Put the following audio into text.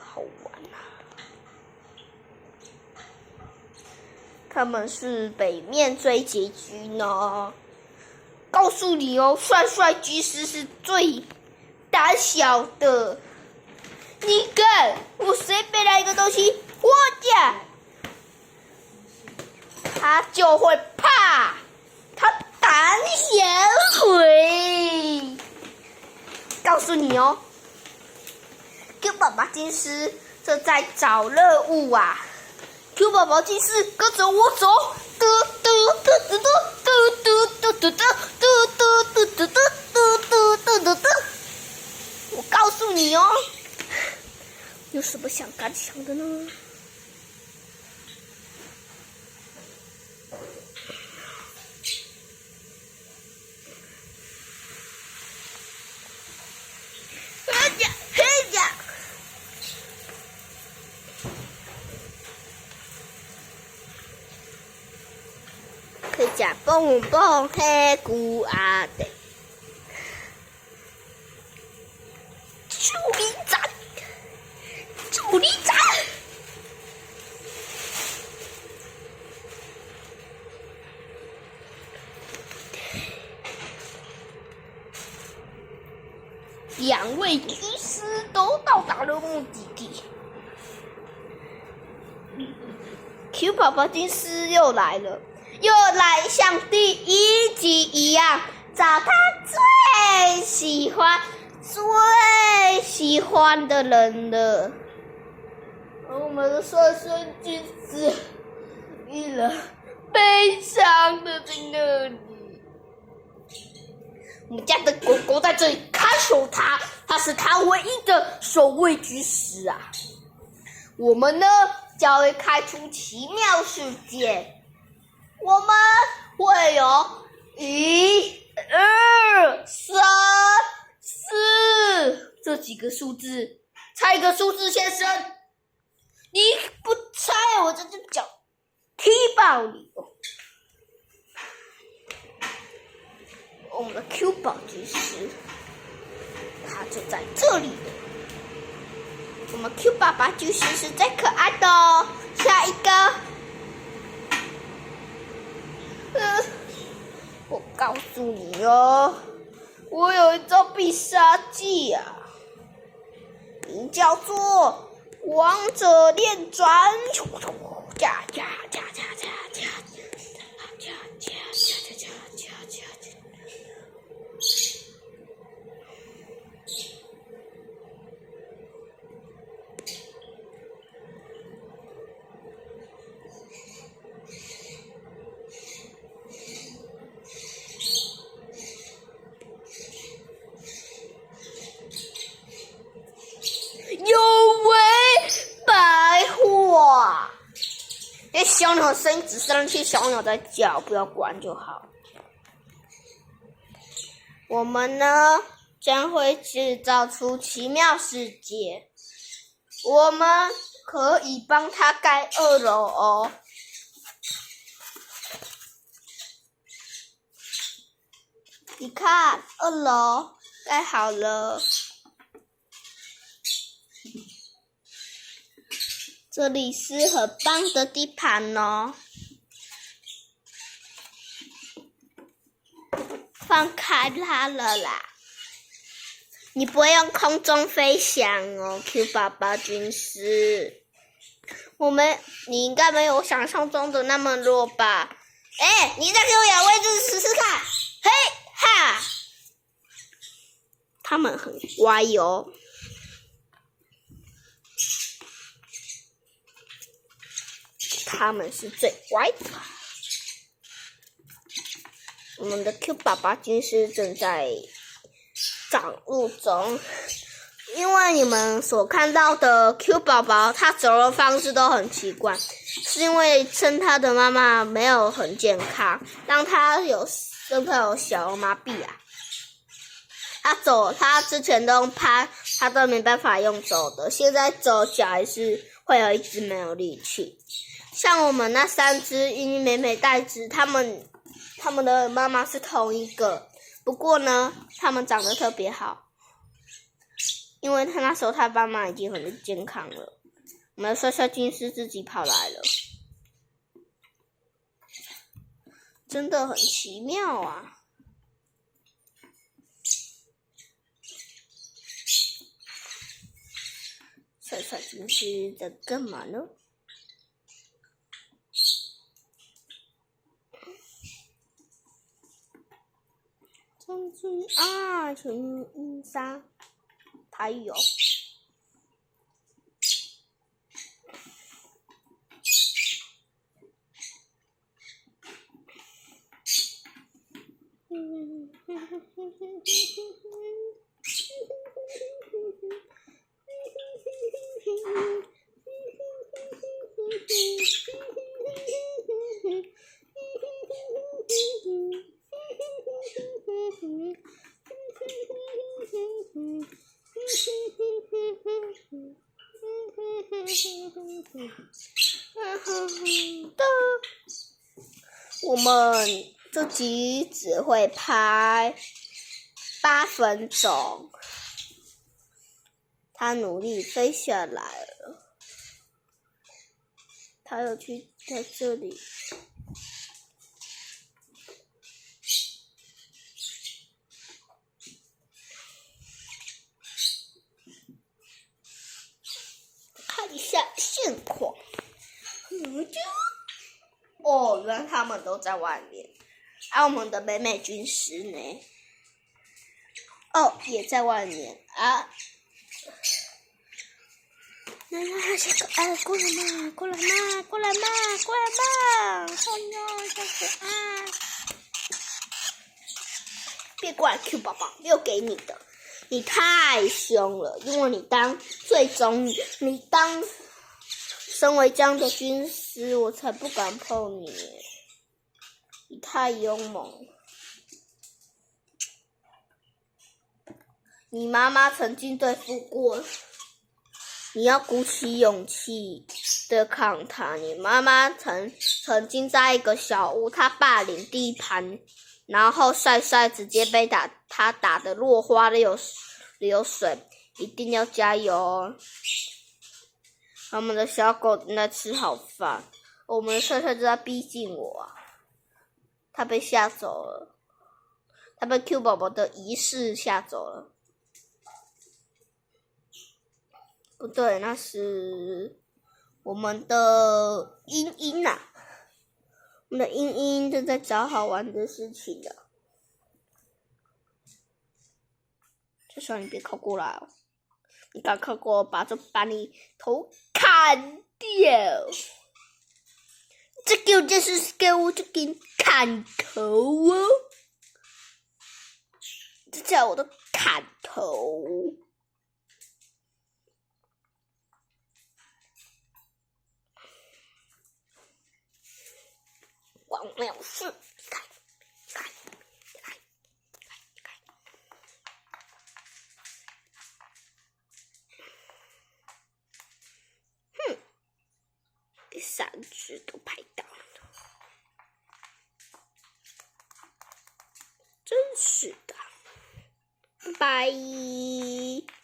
好玩啊！他们是北面追结局呢。告诉你哦，帅帅居士是最胆小的。你看，我随便来一个东西，我讲，他就会怕，他胆小鬼。告诉你哦 ，Q 宝宝金狮正在找任务啊 ！Q 宝宝金狮跟着我走，嘟嘟嘟嘟嘟嘟嘟嘟嘟嘟嘟嘟嘟嘟嘟嘟嘟。我告诉你哦，有什么想感想的呢？去食蹦蹦黑菇阿的，助力战，助力战。两位军师都到达了目的地。Q 宝宝军师又来了。又来像第一集一样，找他最喜欢的人了。而我们的帅帅军师一人悲伤的在那里。我们家的狗狗在这里看守他，他是他唯一的守卫军师啊。我们呢，将会开出奇妙事件。我们会有1、2、3、4这几个数字，猜一个数字，先生。你不猜，我这只脚踢爆你哦！我们的 Q 宝军师，他就在这里。我们 Q 爸爸军师是最可爱的哦。下一个。我告诉你哦，我有一招必杀技啊，名叫做王者连转，加加加加加加加加加加加加。有为白话，那小鸟的声音只是那些小鸟在叫，不要管就好。我们呢将会制造出奇妙世界，我们可以帮他盖2楼哦。你看，2楼盖好了。这里是很棒的地盘哦，放开它了啦！你不会用空中飞翔哦 ，Q 宝宝军师。你应该没有想象中的那么弱吧？你再给我咬位置试试看！嘿哈，他们很乖哦。他们是最乖的。我们的 Q 宝宝军师正在长入中，因为你们所看到的 Q 宝宝，他走的方式都很奇怪，是因为生他的妈妈没有很健康，让他有小麻痹啊。他之前都用趴，他都没办法用走的，现在走脚还是会有一只没有力气。像我们那3只因为美美带子，他们的妈妈是同一个，不过呢，他们长得特别好。因为他那时候他爸妈已经很健康了。我们的帅帅军师自己跑来了，真的很奇妙啊！帅帅军师在干嘛呢？将军啊，全阴杀，他有。我们这集只会拍8分钟，他努力飞下来了，他要去在这里。看一下现况，哦，原来他们都在外面。我们的美美军师呢？哦，也在外面啊。来，过来嘛，过来嘛，过来嘛，过来嘛！哦哟，小可爱，别过来 Q 宝宝，又给你的。你太凶了，因为你身为这样的军师，我才不敢碰你。你太勇猛。你妈妈曾经对付过，你要鼓起勇气对抗她。你妈妈曾经在一个小屋，她霸领地盘，然后帅帅直接被他打得落花流水，一定要加油哦！我们的小狗正在吃好饭，我们的帅帅就在逼近我啊！他被吓走了，他被 Q 宝宝的仪式吓走了。不对，那是我们的茵茵啊！我们的茵茵正在找好玩的事情了。就说你别靠过来哦！你敢靠过我，就把你头砍掉！这个就是给我就给你砍头哦！这叫我的砍头！王妙事，第3只都拍到了，真是的，拜拜。